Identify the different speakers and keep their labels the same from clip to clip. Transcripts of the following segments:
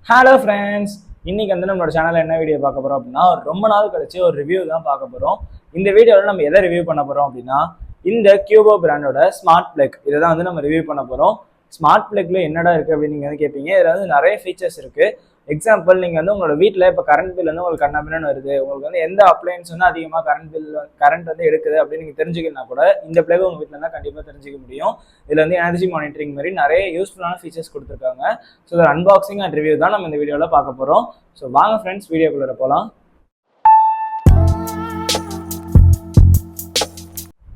Speaker 1: Hello friends, இன்னைக்கு வந்து நம்மளோட சேனலில் என்ன வீடியோ பார்க்க போகிறோம் அப்படின்னா, ரொம்ப நாள் கழிச்சு ஒரு ரிவ்யூ தான் பார்க்க போகிறோம். இந்த வீடியோவில் நம்ம எதை ரிவ்யூ பண்ண போகிறோம் அப்படின்னா, இந்த கியூபோ பிராண்டோட ஸ்மார்ட் பிளக் இதை தான் வந்து நம்ம ரிவ்யூ பண்ண போகிறோம். ஸ்மார்ட் பிளக்ல என்னடா இருக்குது அப்படின்னு நீங்கள் வந்து கேட்பீங்க. இதில் வந்து நிறைய ஃபீச்சர்ஸ் இருக்குது. எக்ஸாம்பிள், நீங்கள் வந்து உங்களோட வீட்டில் இப்போ கரண்ட் பில் வந்து உங்களுக்கு கண்ணாபின்னு வருது, உங்களுக்கு வந்து எந்த அப்ளையன்ஸ் வந்து அதிகமாக கரண்ட் வந்து எடுக்குது அப்படின்னு நீங்கள் தெரிஞ்சுக்கணும்னா கூட இந்த பிளக் உங்கள் வீட்டில் இருந்தால் கண்டிப்பாக தெரிஞ்சிக்க முடியும். இதில் வந்து எனர்ஜி மானிட்டரிங் மாதிரி நிறைய யூஸ்ஃபுல்லான ஃபீச்சர்ஸ் கொடுத்துருக்காங்க. ஸோ இதில் அன்பாக்சிங் அண்ட் ரிவ்யூ தான் நம்ம இந்த வீடியோவில் பார்க்க போகிறோம். ஸோ வாங்க ஃப்ரெண்ட்ஸ், வீடியோக்குள்ளே போகலாம்.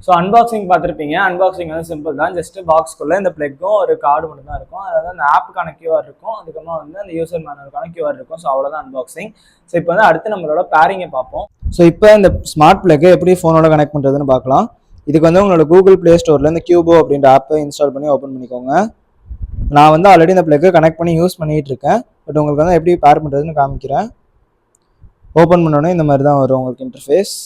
Speaker 1: ஸோ அன்பாக்சிங் பார்த்துருப்பீங்க. அன்பாக்சிங் வந்து சிம்பிள் தான். ஜஸ்ட் பாக்ஸ்க்குள்ளே இந்த பிளக்கும் ஒரு கார்டு மட்டும் தான் இருக்கும். அதாவது அந்த ஆப்புக்கான கியூஆர் இருக்கும், அதுக்கப்புறமா வந்து அந்த யூசர் மேனுவலுக்கான கியூஆர் இருக்கும். ஸோ அவ்வளோதான் அன்பாக்சிங். ஸோ இப்போ வந்து அடுத்து நம்மளோட பேரிங்கை பார்ப்போம். ஸோ இப்போ இந்த ஸ்மார்ட் பிளக்கை எப்படி ஃபோனோட கனெக்ட் பண்ணுறதுன்னு பார்க்கலாம். இதுக்கு வந்து உங்களோட கூகுள் ப்ளே ஸ்டோரில் இந்த கியூபோ அப்படின்ற ஆப்பை இன்ஸ்டால் பண்ணி ஓப்பன் பண்ணிக்கோங்க. நான் வந்து ஆல்ரெடி இந்த பிளக்கை கனெக்ட் பண்ணி யூஸ் பண்ணிகிட்டு இருக்கேன். பட் உங்களுக்கு வந்து எப்படி பேர் பண்ணுறதுன்னு காமிக்கிறேன். ஓப்பன் பண்ணோன்னே இந்த மாதிரி தான் வரும் உங்களுக்கு இன்டர்ஃபேஸ்.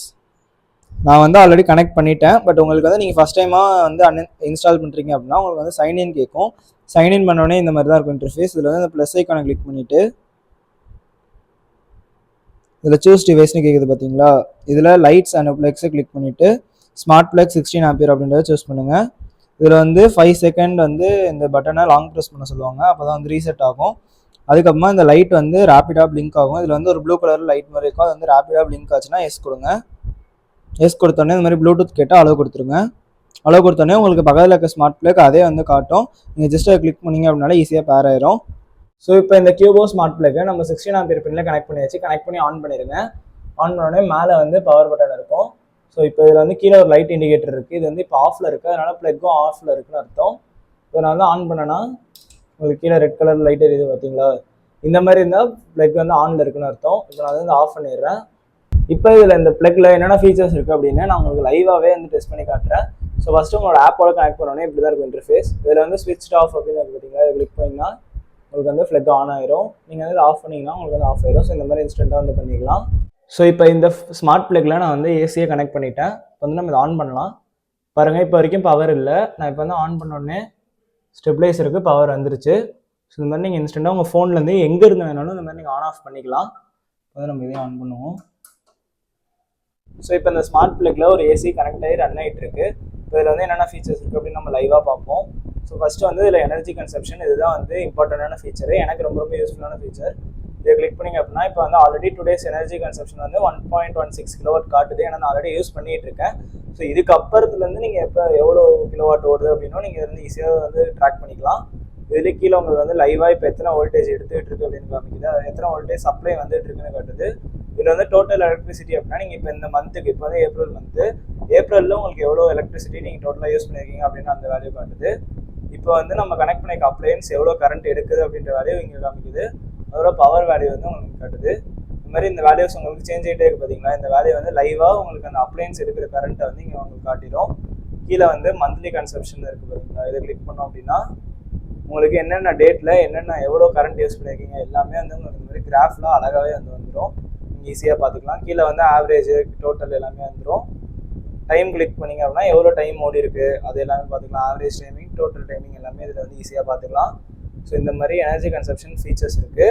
Speaker 1: நான் வந்து ஆல்ரெடி கனெக்ட் பண்ணிட்டேன். பட் உங்களுக்கு வந்து நீங்கள் ஃபஸ்ட் டைமாக வந்து இன்ஸ்டால் பண்ணுறீங்க அப்படின்னா உங்களுக்கு வந்து சைன்இன் கேட்கும். சைன்இன் பண்ணோடனே இந்த மாதிரி தான் இருக்கும் இன்டர்ஃபேஸ். இதில் வந்து இந்த ப்ளஸ் ஐக்கானை கிளிக் பண்ணிவிட்டு இதில் சூஸ் டிவைஸ்னு கேட்குது பார்த்தீங்களா, இதில் லைட்ஸ் அண்ட் பிளக்ஸை கிளிக் பண்ணிவிட்டு ஸ்மார்ட் பிளக் 16 ஆம்பியர் அப்படின்றத சூஸ் பண்ணுங்கள். இதில் வந்து 5 செகண்ட் வந்து இந்த பட்டனை லாங் ப்ரெஸ் பண்ண சொல்லுவாங்க, அப்போ தான் வந்து ரீசெட் ஆகும். அதுக்கப்புறமா இந்த லைட் வந்து ரேப்பிடாக பிளிங்க் ஆகும். இதில் வந்து ஒரு ப்ளூ கலர் லைட் மாதிரி இருக்கும், அது வந்து ரேப்பிடாக பிளிங்க் ஆச்சுன்னா எஸ் கொடுங்க. எஸ் கொடுத்தோடனே இந்த மாதிரி ப்ளூடூத் கேட்டால் அலோவ் கொடுத்துருங்க. அலோவ் கொடுத்தோடனே உங்களுக்கு பக்கத்தில் இருக்க ஸ்மார்ட் பிளக் அதே வந்து காட்டும். நீங்கள் ஜஸ்ட் அதை கிளிக் பண்ணிங்க அப்படின்னால ஈஸியாக பேர் ஆயிரும். ஸோ இப்போ இந்த கியூபோ ஸ்மார்ட் பிளக்கை நம்ம 16 ஆம்பியர் பின்னில் கனெக்ட் பண்ணியாச்சு. கனெக்ட் பண்ணி ஆன் பண்ணிடுங்க. ஆன் பண்ணோடனே மேலே வந்து பவர் பட்டன் இருக்கும். ஸோ இப்போ இதில் வந்து கீழே ஒரு லைட் இண்டிகேட்டர் இருக்குது. இது வந்து இப்போ ஆஃபில் இருக்குது, அதனால் பிளக்கும் ஆஃபில் இருக்குன்னு அர்த்தம். இப்போ நான் வந்து ஆன் பண்ணேன்னா உங்களுக்கு கீழே ரெட் கலர் லைட் எரியுது பார்த்தீங்களா, இந்த மாதிரி இருந்தால் பிளக் வந்து ஆனில் இருக்குன்னு அர்த்தம். இப்போ நான் வந்து ஆஃப் பண்ணிடுறேன். இப்போ இதில் இந்த பிளக்ல என்னென்ன ஃபீச்சர்ஸ் இருக்குது அப்படின்னு நான் உங்களுக்கு லைவாகவே வந்து டெஸ்ட் பண்ணி காட்டுறேன். ஸோ ஃபஸ்ட்டு உங்களோட ஆப்போட கனெக்ட் பண்ணோன்னே இப்படி தான் இருக்கும் இன்டர்ஃபேஸ். இதில் வந்து ஸ்விட்ச் ஆஃப் அப்படின்னு பார்த்தீங்கன்னா இதை கிளிக் பண்ணிங்கன்னா உங்களுக்கு வந்து ஃப்ளக் ஆன் ஆயிரும். நீங்கள் வந்து ஆஃப் பண்ணிங்கன்னா உங்களுக்கு வந்து ஆஃப் ஆயிரும். ஸோ இந்த மாதிரி இன்ஸ்டண்ட்டாக வந்து பண்ணிக்கலாம். ஸோ இப்போ இந்த ஸ்மார்ட் பிளக்ல நான் வந்து ஏசியை கனெக்ட் பண்ணிட்டேன். இப்போ வந்து நம்ம இதை ஆன் பண்ணலாம். பாருங்கள், இப்போ வரைக்கும் பவர் இல்லை. நான் இப்போ வந்து ஆன் பண்ணோடனே ஸ்டெபிளைசருக்கு பவர் வந்துருச்சு. ஸோ இந்த மாதிரி நீங்கள் இன்ஸ்டண்ட்டாக உங்கள் ஃபோன்லேருந்து எங்கே இருந்து வேணாலும் இந்த மாதிரி நீங்கள் ஆன் ஆஃப் பண்ணிக்கலாம். வந்து நம்ம இதையும் ஆன் பண்ணுவோம். ஸோ இப்போ இந்த ஸ்மார்ட் பிளக்ல ஒரு ஏசி கனெக்ட் ஆகி ரன் ஆகிட்டு இருக்கு. இப்போ இதில் வந்து என்னென்ன ஃபீச்சர்ஸ் இருக்குது அப்படின்னு நம்ம லைவாக பார்ப்போம். ஸோ ஃபஸ்ட்டு வந்து இதில் எனர்ஜி கன்சப்ஷன், இதுதான் வந்து இம்பார்ட்டண்டான ஃபீச்சர், எனக்கு ரொம்ப ரொம்ப யூஸ்ஃபுல்லான ஃபீச்சர். இதை கிளிக் பண்ணிங்க அப்படின்னா இப்போ வந்து ஆல்ரெடி டுடேஸ் எனர்ஜி கன்சப்ஷன் வந்து 1.16 கிலோவாட் காட்டுது. ஏன்னா நான் ஆல்ரெடி யூஸ் பண்ணிட்டு இருக்கேன். ஸோ இதுக்கு அப்புறத்துலேருந்து நீங்கள் எப்போ எவ்வளோ கிலோவாட் ஓடுது அப்படின்னா நீங்கள் வந்து ஈஸியாக வந்து ட்ராக் பண்ணிக்கலாம். இதுலேயே கீழே உங்களுக்கு வந்து லைவாக இப்போ எத்தனை வோல்டேஜ் எடுத்துகிட்டு இருக்கு அப்படின்னு காமிக்குது, எத்தனை வோல்டேஜ் சப்ளை வந்துட்டு இருக்குன்னு காட்டுது. இதில் வந்து டோட்டல் எலக்ட்ரிசிட்டி அப்படின்னா நீங்கள் இப்போ இந்த மந்த்துக்கு இப்போ வந்து ஏப்ரல் மந்த்து, ஏப்ரலில் உங்களுக்கு எவ்வளோ எலக்ட்ரிசிட்டி நீங்கள் டோட்டலாக யூஸ் பண்ணியிருக்கீங்க அப்படின்னு அந்த வேல்யூ காட்டுது. இப்போ வந்து நம்ம கனெக்ட் பண்ணிக்க அப்ளையன்ஸ் எவ்வளோ கரண்ட் எடுக்குது அப்படின்ற வேல்யூ இங்கே காமிக்குது. அதோட பவர் வேல்யூ வந்து உங்களுக்கு காட்டுது. இந்த மாதிரி இந்த வேல்யூஸ் உங்களுக்கு சேஞ்ச் ஆகிட்டே இருக்குது பார்த்தீங்களா. இந்த வேல்யூ வந்து லைவாக உங்களுக்கு அந்த அப்ளையன்ஸ் எடுக்கிற கரண்ட்டை வந்து இங்கே உங்களுக்கு காட்டிடும். கீழே வந்து மந்த்லி கன்சப்ஷன் இருக்குது பார்த்தீங்களா, இதை கிளிக் பண்ணோம் அப்படின்னா உங்களுக்கு என்னென்ன டேட்டில் என்னென்ன எவ்வளோ கரண்ட் யூஸ் பண்ணியிருக்கீங்க எல்லாமே வந்து உங்களுக்கு இந்த மாதிரி கிராஃப்லாம் அழகாகவே வந்து வந்துடும். நீங்கள் ஈஸியாக பார்த்துக்கலாம். கீழே வந்து ஆவரேஜ், டோட்டல் எல்லாமே வந்துடும். டைம் கிளிக் பண்ணிங்க அப்படின்னா எவ்வளோ டைம் ஓடி இருக்குது அது எல்லாமே பார்த்துக்கலாம். ஆவரேஜ் டைமிங், டோட்டல் டைமிங் எல்லாமே இதில் வந்து ஈஸியாக பார்த்துக்கலாம். ஸோ இந்த மாதிரி எனர்ஜி கன்சப்ஷன் ஃபீச்சர்ஸ் இருக்குது.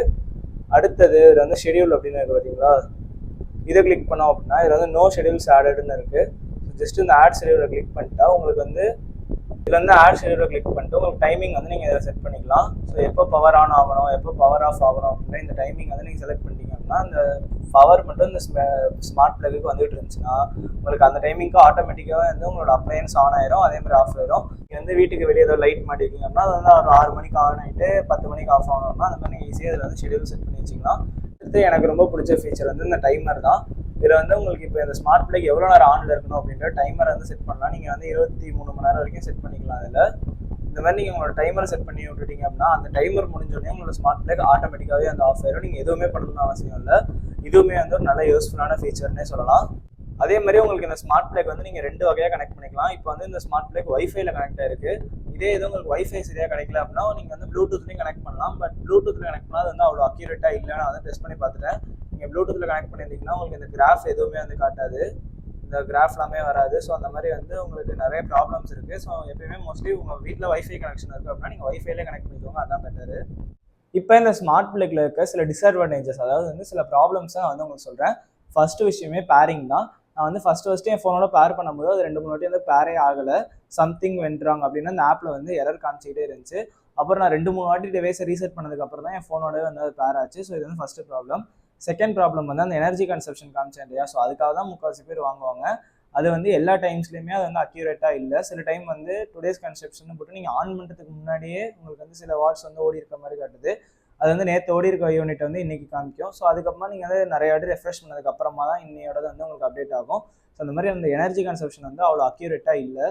Speaker 1: அடுத்தது இதில் வந்து ஷெடியூல் அப்படின்னு இருக்குது பார்த்தீங்களா, இதை கிளிக் பண்ணோம் அப்படின்னா இதில் வந்து நோ ஷெடியூல்ஸ் ஆடட்னு இருக்குது. ஜஸ்ட் இந்த ஆட் ஷெடியூலை கிளிக் பண்ணிட்டா உங்களுக்கு வந்து இதில் வந்து ஆட் ஷெடியூலை கிளிக் பண்ணிட்டு உங்களுக்கு டைமிங் வந்து நீங்கள் இதில் செட் பண்ணிக்கலாம். ஸோ எப்போ பவர் ஆன் ஆகணும், எப்போ பவர் ஆஃப் ஆகணும் அப்படின்னா இந்த டைமிங் வந்து நீங்கள் செலக்ட் பண்ணிட்டீங்க அப்படின்னா அந்த பவர் மட்டும் இந்த ஸ்மார்ட் பிளக்கு வந்துட்டு இருந்துச்சுன்னா உங்களுக்கு அந்த டைமிங்க்கு ஆட்டோமேட்டிக்காக வந்து உங்களோட அப்ளையன்ஸ் ஆன் ஆயிரும், அதே மாதிரி ஆஃப் ஆயிரும். நீங்கள் வந்து வீட்டுக்கு வெளியே ஏதோ லைட் மாட்டிருக்கீங்க அப்படின்னா அது வந்து ஒரு 6 மணிக்கு ஆன் ஆகிட்டு 10 மணிக்கு ஆஃப் ஆகணும்னா அந்த மாதிரி நீங்கள் ஈஸியாக இதில் வந்து ஷெடியூல் செட் பண்ணி வச்சுக்கலாம். அடுத்து எனக்கு ரொம்ப பிடிச்ச ஃபீச்சர் வந்து இந்த டைமர் தான். இதில் வந்து உங்களுக்கு இப்போ இந்த ஸ்மார்ட் பிளக் எவ்வளோ நேரம் ஆனில் இருக்கணும் அப்படின்ற டைமரை வந்து செட் பண்ணலாம். நீங்கள் வந்து 23 மணி நேரம் வரைக்கும் செட் பண்ணிக்கலாம். அதில் இந்த மாதிரி நீங்கள் உங்களோட டைமரை செட் பண்ணி விட்டுட்டீங்க அப்படின்னா அந்த டைமர் முடிஞ்சோடனே உங்களோட ஸ்மார்ட் பிளக் ஆட்டோமேட்டிக்காகவே அந்த ஆஃப் ஆயிரும். நீங்கள் எதுவுமே பண்ணணும்னு அவசியம் இல்லை. இதுவுமே வந்து ஒரு நல்ல யூஸ்ஃபுல்லான ஃபீச்சர்னே சொல்லலாம். அதே மாதிரி உங்களுக்கு இந்த ஸ்மார்ட் பிளக் வந்து நீங்கள் 2 வகையாக கனெக்ட் பண்ணிக்கலாம். இப்போ வந்து இந்த ஸ்மார்ட் பிளக் வைஃபைல கனெக்ட் ஆயிருக்கு. இதே இது உங்களுக்கு வைஃபை சரியாக கிடைக்கல அப்படின்னா நீங்கள் வந்து ப்ளூடூத்லையும் கனெக்ட் பண்ணலாம். பட் ப்ளூடூத்தில் கனெக்ட் பண்ணால் அது வந்து அவ்வளோ அக்யூரேட்டாக இல்லை. நான் வந்து டெஸ்ட் பண்ணி பார்த்துட்டேன். நீங்கள் ப்ளூடூத்தில் கனெக்ட் பண்ணியிருந்தீங்கன்னா உங்களுக்கு இந்த கிராஃப் எதுவுமே வந்து காட்டாது, இந்த கிராஃப் எல்லாமே வராது. ஸோ அந்த மாதிரி வந்து உங்களுக்கு நிறைய ப்ராப்ளம்ஸ் இருக்குது. ஸோ எப்பயுமே மோஸ்ட்லி உங்கள் வீட்டில் வைஃபை கனெக்ஷன் இருக்குது அப்படின்னா நீங்கள் வைஃபைலே கனெக்ட் பண்ணிக்கோங்க, அதுதான் பெட்டரு. இப்போ இந்த ஸ்மார்ட் பிளக்ல இருக்க சில டிஸ்அட்வான்டேஜஸ், அதாவது வந்து சில ப்ராப்ளம்ஸ் நான் வந்து உங்களுக்கு சொல்கிறேன். ஃபர்ஸ்ட் விஷயமே பேரிங் தான். நான் வந்து ஃபர்ஸ்ட் என் ஃபோனோட பேர் பண்ணும்போது அது 2-3 வாட்டி வந்து பேரே ஆகலை, சம்திங் வென்ட்ராங் அப்படின்னு அந்த ஆப்பில் வந்து எரர் காமிச்சிக்கிட்டே இருந்துச்சு. அப்புறம் நான் 2-3 வாட்டி டிவைஸை ரீசெட் பண்ணதுக்கப்புறம் தான் என் ஃபோனோட வந்து அது பேர் ஆச்சு. ஸோ இது வந்து ஃபர்ஸ்ட் ப்ராப்ளம். செகண்ட் ப்ராப்ளம் வந்து அந்த எனர்ஜி கன்சப்ஷன் காமிச்சேன் இல்லையா, ஸோ அதுக்காக தான் முக்கால்வாசி பேர் வாங்குவாங்க. அது வந்து எல்லா டைம்ஸ்லையுமே அது வந்து அக்யூரேட்டாக இல்லை. சில டைம் வந்து டுடேஸ் கன்சப்ஷன் போட்டு நீங்கள் ஆன் பண்ணுறதுக்கு முன்னாடியே உங்களுக்கு வந்து சில வாட்ஸ் வந்து ஓடி இருக்க மாதிரி காட்டுது. அது வந்து நேற்று ஓடி இருக்க யூனிட் வந்து இன்னைக்கு காமிக்கும். ஸோ அதுக்கப்புறமா நீங்கள் வந்து நிறைய வாட்டி ரெஃப்ரெஷ் பண்ணதுக்கு அப்புறமா தான் இன்னையோட வந்து உங்களுக்கு அப்டேட் ஆகும். ஸோ அந்த மாதிரி அந்த எனர்ஜி கன்சப்ஷன் வந்து அவ்வளோ அக்யூரேட்டாக இல்லை.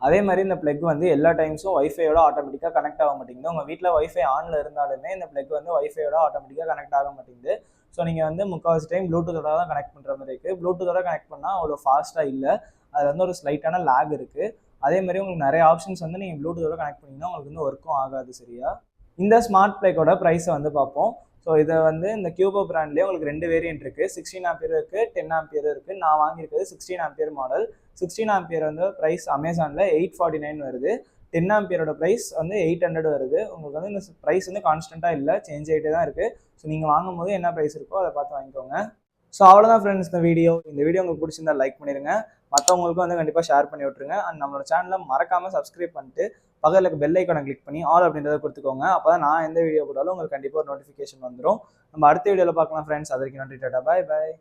Speaker 1: அதே மாதிரி இந்த பிளக் வந்து எல்லா டைம்ஸும் வைஃபையோட ஆட்டோமேட்டிக்காக கனெக்ட் ஆக மாட்டேங்குது. உங்கள் வீட்டில் வைஃபை ஆனில் இருந்தாலுமே இந்த பிளக் வந்து வைஃபையோட ஆட்டோமேட்டிக்காக கனெக்ட் ஆக மாட்டேங்குது. ஸோ நீங்கள் வந்து முக்கால்வாசி டைம் ப்ளூடூத்தோட தான் கனெக்ட் பண்ணுற மாதிரி இருக்குது. ப்ளூடூத்தோட கனெக்ட் பண்ணால் அவ்வளோ ஃபாஸ்ட்டாக இல்லை, அதில் வந்து ஒரு ஸ்லைட்டான லேக் இருக்குது. அதே மாதிரி உங்களுக்கு நிறைய ஆப்ஷன்ஸ் வந்து நீங்கள் ப்ளூடூத்தோட கனெக்ட் பண்ணிங்கன்னா உங்களுக்கு வந்து ஒர்க்கும் ஆகாது சரியா. இந்த ஸ்மார்ட் பிளக்கோட ப்ரைஸை வந்து பார்ப்போம். ஸோ இதை வந்து இந்த கியூபோ பிராண்ட்லேயே உங்களுக்கு 2 வேரியன்ட் இருக்குது. 16 ஆம்பியர் இருக்குது, 10 ஆம்பியர் இருக்குது. நான் வாங்கியிருக்கிறது 16 ஆம்பியர் மாடல். 16 ஆம்பியர் வந்து ப்ரைஸ் அமேசானில் 849 வருது. 10 ஆம்பியரோட ப்ரைஸ் வந்து 800 வருது. உங்களுக்கு வந்து இந்த ப்ரைஸ் வந்து கான்ஸ்டண்ட்டாக இல்லை, சேஞ்ச் ஆகிட்டே தான் இருக்குது. ஸோ நீங்கள் வாங்கும்போது என்ன ப்ரைஸ் இருக்கோ அதை பார்த்து வாங்கிக்கோங்க. ஸோ அவ்வளோதான் ஃப்ரெண்ட்ஸ் இந்த வீடியோ உங்களுக்கு பிடிச்சிருந்தா லைக் பண்ணிடுங்க, மற்றவங்களுக்கும் வந்து கண்டிப்பாக ஷேர் பண்ணி விட்ருங்க. அண்ட் நம்மளோட சேனலை மறக்காமல் சப்ஸ்கிரைப் பண்ணிட்டு பக்கத்தில் இருக்க பெல் ஐக்கானை கிளிக் பண்ணி ஆல் அப்படின்றத கொடுத்துக்கோங்க. அப்போ தான் நான் எந்த வீடியோ போட்டாலும் உங்களுக்கு கண்டிப்பாக ஒரு நோட்டிஃபிகேஷன் வந்துடும். நம்ம அடுத்த வீடியோவில் பார்க்கலாம் ஃப்ரெண்ட்ஸ். அது வரைக்கும் நன்றி, டாடா, பாய் பாய்.